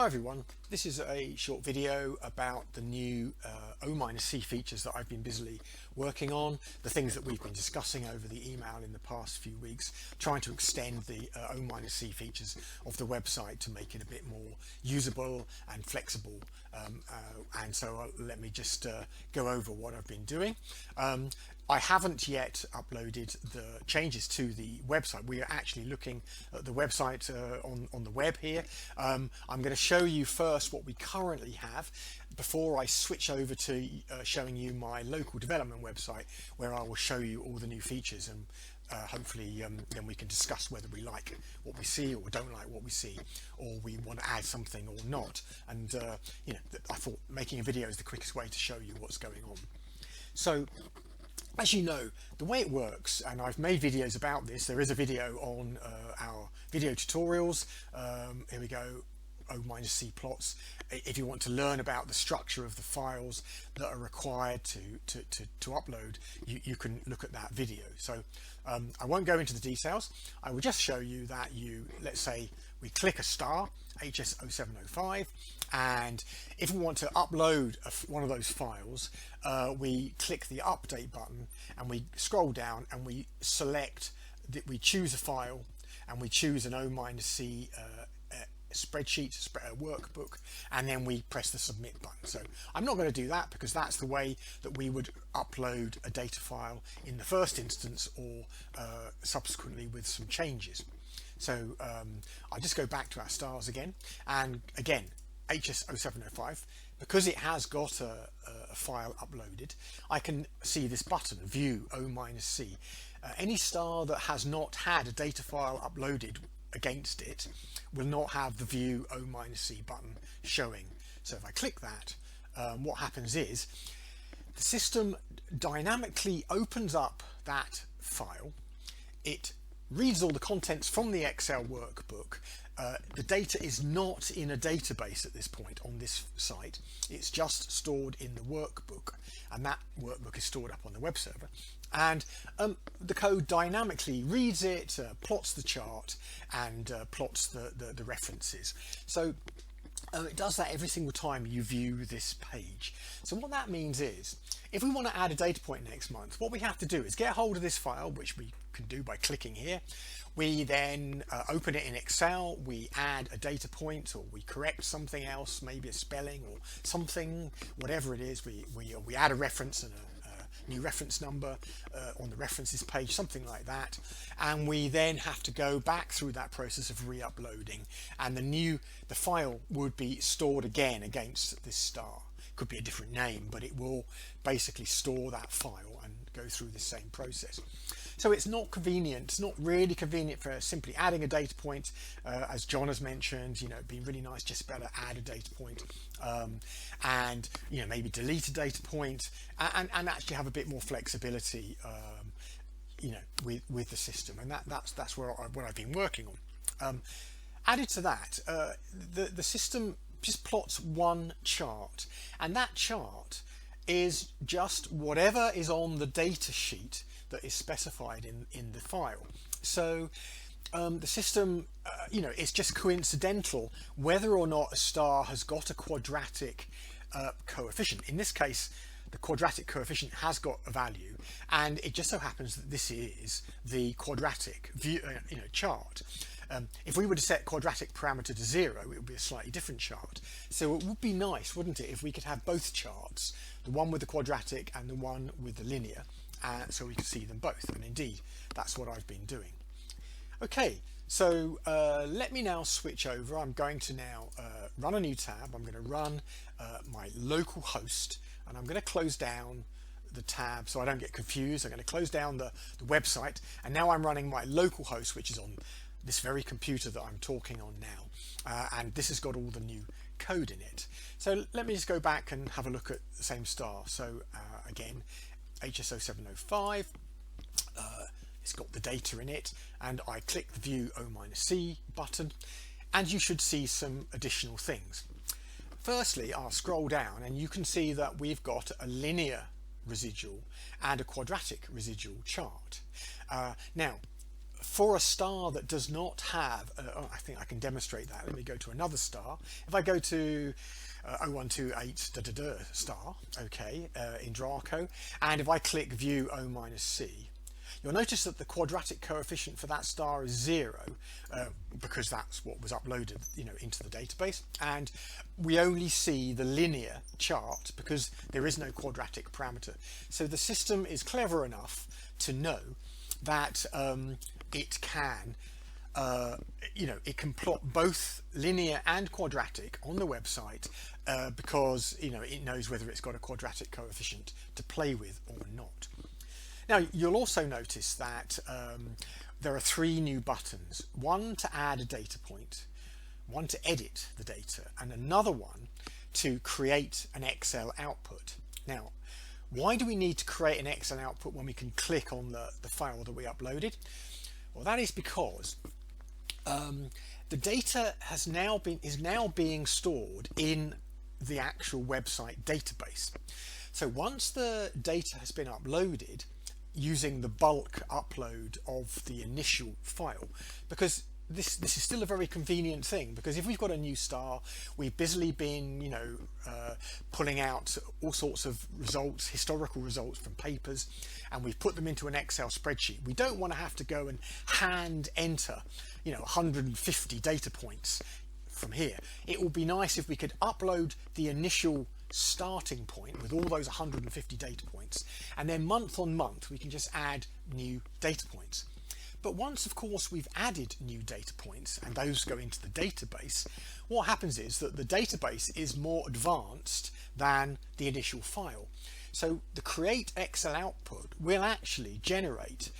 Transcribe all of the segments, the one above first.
Hi everyone, this is a short video about the new O-C features that I've been busily working on, the things that we've been discussing over the email in the past few weeks, trying to extend the O-C features of the website to make it a bit more usable and flexible. Let me just go over what I've been doing. I haven't yet uploaded the changes to the website. We are actually looking at the website on the web here. I'm going to show you first what we currently have before I switch over to showing you my local development website, where I will show you all the new features, and hopefully then we can discuss whether we like what we see or don't like what we see, or we want to add something or not. And I thought making a video is the quickest way to show you what's going on. So, as you know, the way it works, and I've made videos about this, there is a video on our video tutorials. Here we go, O-C plots. If you want to learn about the structure of the files that are required to upload, you can look at that video. So I won't go into the details. I will just show you that let's say we click a star, HS0705, and if we want to upload one of those files, we click the update button and we scroll down and we select that we choose a file and we choose an O-C spreadsheet, workbook, and then we press the submit button. So I'm not going to do that because that's the way that we would upload a data file in the first instance, or subsequently with some changes. So I'll just go back to our stars again, and again HS0705, because it has got a file uploaded, I can see this button, view O-C. Any star that has not had a data file uploaded against it will not have the view O-C button showing. So if I click that, what happens is the system dynamically opens up that file. It reads all the contents from the Excel workbook. The data is not in a database at this point on this site. It's just stored in the workbook, and that workbook is stored up on the web server. And the code dynamically reads it, plots the chart, and plots the references. So it does that every single time you view this page. So what that means is, if we want to add a data point next month, what we have to do is get hold of this file, which we can do by clicking here. We then open it in Excel, we add a data point, or we correct something else, maybe a spelling or something, whatever it is. We add a reference and a new reference number on the references page, something like that, and we then have to go back through that process of re-uploading, and the file would be stored again against this star. Could be a different name, but it will basically store that file and go through the same process. So it's not convenient. It's not really convenient for simply adding a data point, as John has mentioned. It'd be really nice just to be able to add a data point, and maybe delete a data point, and actually have a bit more flexibility, with the system. And that's what I've been working on. Added to that, the system just plots one chart, and that chart is just whatever is on the data sheet that is specified in the file. So the system, it's just coincidental whether or not a star has got a quadratic coefficient. In this case, the quadratic coefficient has got a value, and it just so happens that this is the quadratic view, chart. If we were to set quadratic parameter to 0, it would be a slightly different chart. So it would be nice, wouldn't it, if we could have both charts, the one with the quadratic and the one with the linear, so we could see them both. And indeed, that's what I've been doing. Okay, so let me now switch over. I'm going to now run a new tab. I'm going to run my local host, and I'm going to close down the tab so I don't get confused. I'm going to close down the website, and now I'm running my local host, which is on this very computer that I'm talking on now, and this has got all the new code in it. So let me just go back and have a look at the same star. So again, HS0705, it's got the data in it, and I click the view O-C button, and you should see some additional things. Firstly, I'll scroll down and you can see that we've got a linear residual and a quadratic residual chart. Now, for a star that does not have, I think I can demonstrate that. Let me go to another star. If I go to 0128 star, okay, in Draco, and if I click view O minus C, you'll notice that the quadratic coefficient for that star is 0, because that's what was uploaded, into the database, and we only see the linear chart because there is no quadratic parameter. So the system is clever enough to know that it can it can plot both linear and quadratic on the website, because it knows whether it's got a quadratic coefficient to play with or not. Now you'll also notice that there are 3 new buttons: one to add a data point, one to edit the data, and another one to create an Excel output. Now, why do we need to create an Excel output when we can click on the file that we uploaded? Well, that is because the data is now being stored in the actual website database. So once the data has been uploaded using the bulk upload of the initial file, because this is still a very convenient thing, because if we've got a new star, we've busily been pulling out all sorts of results, historical results from papers, and we've put them into an Excel spreadsheet. We don't want to have to go and hand enter 150 data points from here. It would be nice if we could upload the initial starting point with all those 150 data points, and then month on month we can just add new data points. But once, of course, we've added new data points and those go into the database, what happens is that the database is more advanced than the initial file. So the create Excel output will actually generate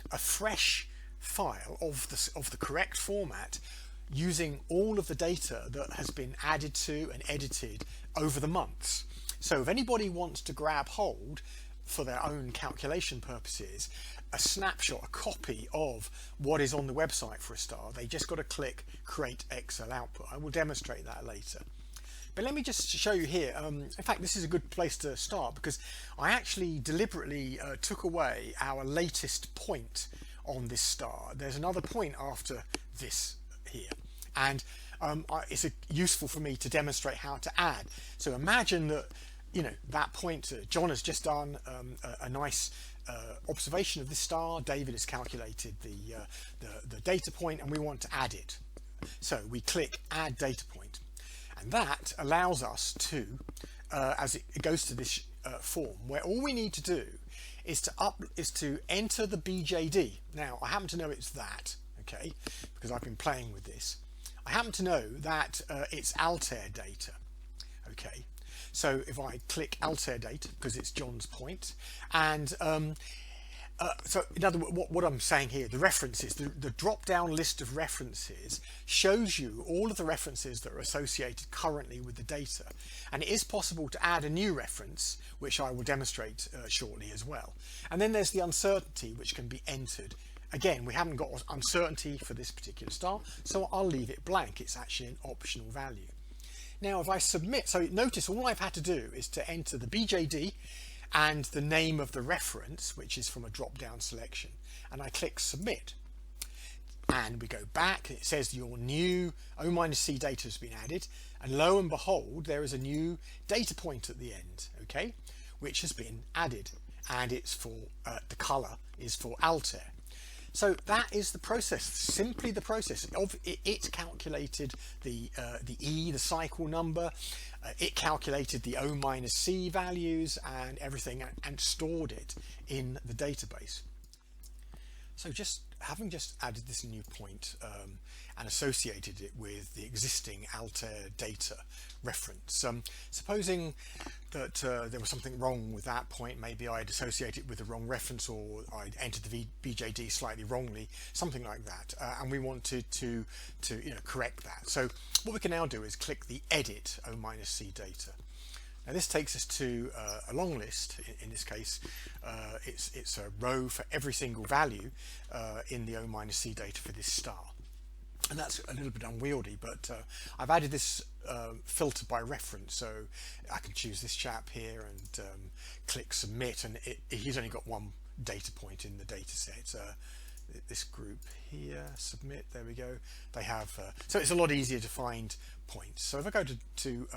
a fresh file of the correct format using all of the data that has been added to and edited over the months. So if anybody wants to grab hold for their own calculation purposes, a snapshot, a copy of what is on the website for a star, they just got to click create Excel output. I will demonstrate that later. But let me just show you here. In fact, this is a good place to start because I actually deliberately took away our latest point on this star. There's another point after this here, and it's useful for me to demonstrate how to add. So imagine that that point, John has just done a nice observation of this star. David has calculated the data point, and we want to add it. So we click add data point, and that allows us to, as it goes to this form, where all we need to do is to enter the BJD. Now I happen to know it's that, okay, because I've been playing with this. I happen to know that it's Altair data, okay. So if I click Altair data, because it's John's point, and so in other words, what I'm saying here, the references, the drop down list of references shows you all of the references that are associated currently with the data, and it is possible to add a new reference, which I will demonstrate shortly as well. And then there's the uncertainty, which can be entered. Again, we haven't got uncertainty for this particular star, so I'll leave it blank. It's actually an optional value. Now if I submit, so notice all I've had to do is to enter the BJD and the name of the reference, which is from a drop down selection, and I click submit, and we go back, it says your new O-C data has been added, and lo and behold there is a new data point at the end, okay, which has been added, and it's for the color is for Altair. So that is the process, simply the process of it calculated the cycle number, it calculated the O-C values and everything, and stored it in the database. So having just added this new point and associated it with the existing Altair data reference, supposing that there was something wrong with that point, maybe I'd associate it with the wrong reference, or I'd entered the BJD slightly wrongly, something like that, and we wanted to correct that. So what we can now do is click the edit O-C data. Now this takes us to a long list. In this case, it's a row for every single value in the O-C data for this star. And that's a little bit unwieldy, but I've added this filter by reference, so I can choose this chap here and click submit, and he's only got one data point in the data set. this group here, submit, there we go. They have, so it's a lot easier to find points. So if I go to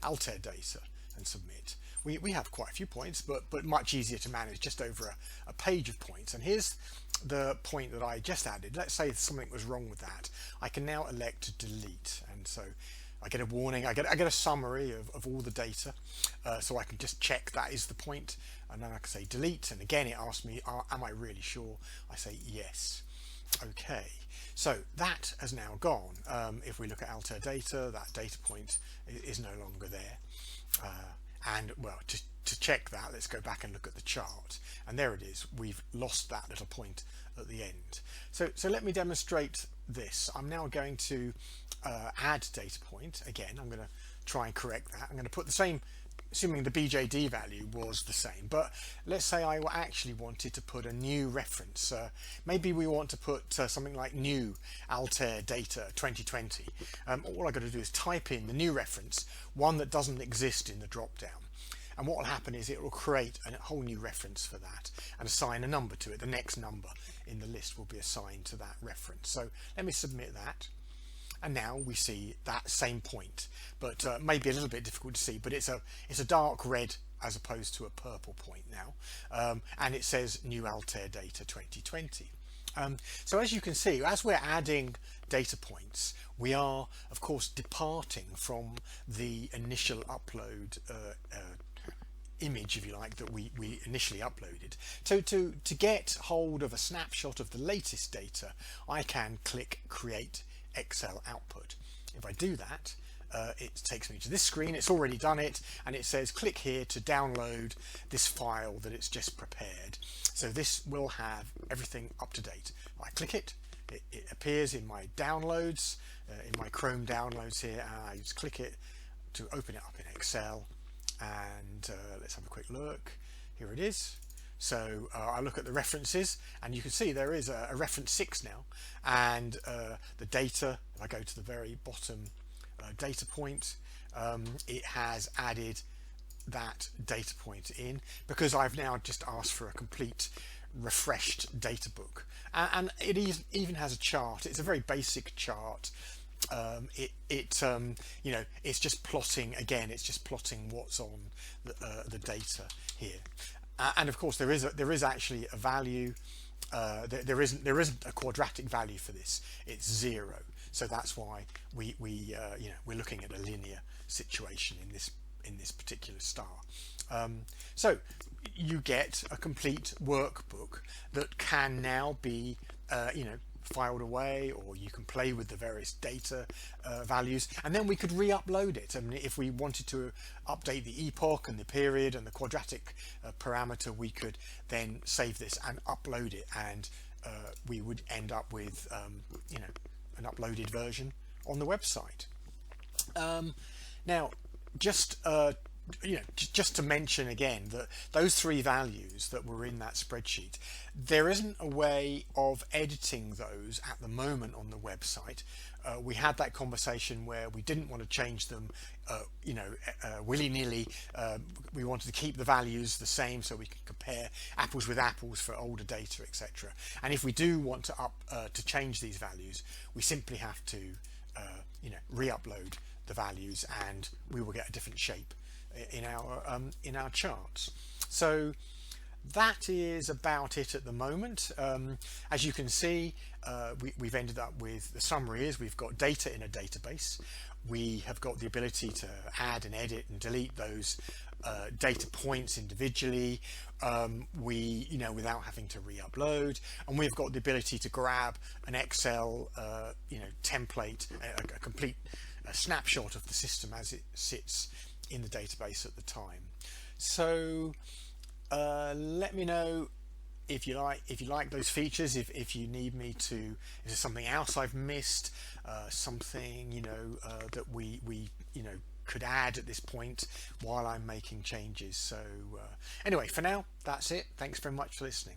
Altair data and submit, we have quite a few points, but much easier to manage, just over a page of points. And here's the point that I just added. Let's say something was wrong with that. I can now elect to delete, and so I get a warning, I get a summary of all the data, so I can just check that is the point, and then I can say delete, and again it asks me, am I really sure? I say yes. Okay, so that has now gone. If we look at Altair data, that data point is no longer there. And well, to check that, let's go back and look at the chart, and there it is. We've lost that little point at the end. So let me demonstrate this. I'm now going to add data point. Again, I'm going to try and correct that. I'm going to put the same, assuming the BJD value was the same, but let's say I actually wanted to put a new reference. Maybe we want to put something like new Altair data 2020. All I've got to do is type in the new reference, one that doesn't exist in the drop down. And what will happen is it will create a whole new reference for that and assign a number to it. The next number in the list will be assigned to that reference. So let me submit that. And now we see that same point, but maybe a little bit difficult to see, but it's a dark red as opposed to a purple point now. And it says new Altair data 2020. So as you can see, as we're adding data points, we are of course departing from the initial upload image, if you like, that we initially uploaded. So to get hold of a snapshot of the latest data, I can click create Excel output. If I do that, it takes me to this screen. It's already done it, and it says click here to download this file that it's just prepared. So this will have everything up to date. I click it, it appears in my downloads, in my Chrome downloads here, and I just click it to open it up in Excel. And let's have a quick look. Here it is. So I look at the references, and you can see there is a reference 6 now, and the data, if I go to the very bottom data point, it has added that data point in, because I've now just asked for a complete refreshed data book, and it even has a chart. It's a very basic chart. You know, it's just plotting, again, it's just plotting what's on the data here. And of course there is actually a value. There isn't a quadratic value for this. It's 0. So that's why we're looking at a linear situation in this particular star. So you get a complete workbook that can now be filed away, or you can play with the various data values, and then we could re-upload it. I mean, if we wanted to update the epoch and the period and the quadratic parameter, we could then save this and upload it, and we would end up with an uploaded version on the website. Now, just to mention again that those 3 values that were in that spreadsheet, there isn't a way of editing those at the moment on the website. We had that conversation where we didn't want to change them willy-nilly. We wanted to keep the values the same so we can compare apples with apples for older data, etc. And if we do want to change these values, we simply have to re-upload the values, and we will get a different shape in our charts. So that is about it at the moment. As you can see, we've ended up with, the summary is we've got data in a database. We have got the ability to add and edit and delete those data points individually, without having to re-upload, and we've got the ability to grab an Excel template, a complete snapshot of the system as it sits in the database at the time. So let me know if you like those features, if you need me to, if there's something else I've missed, something that we could add at this point while I'm making changes. So anyway, for now, that's it. Thanks very much for listening.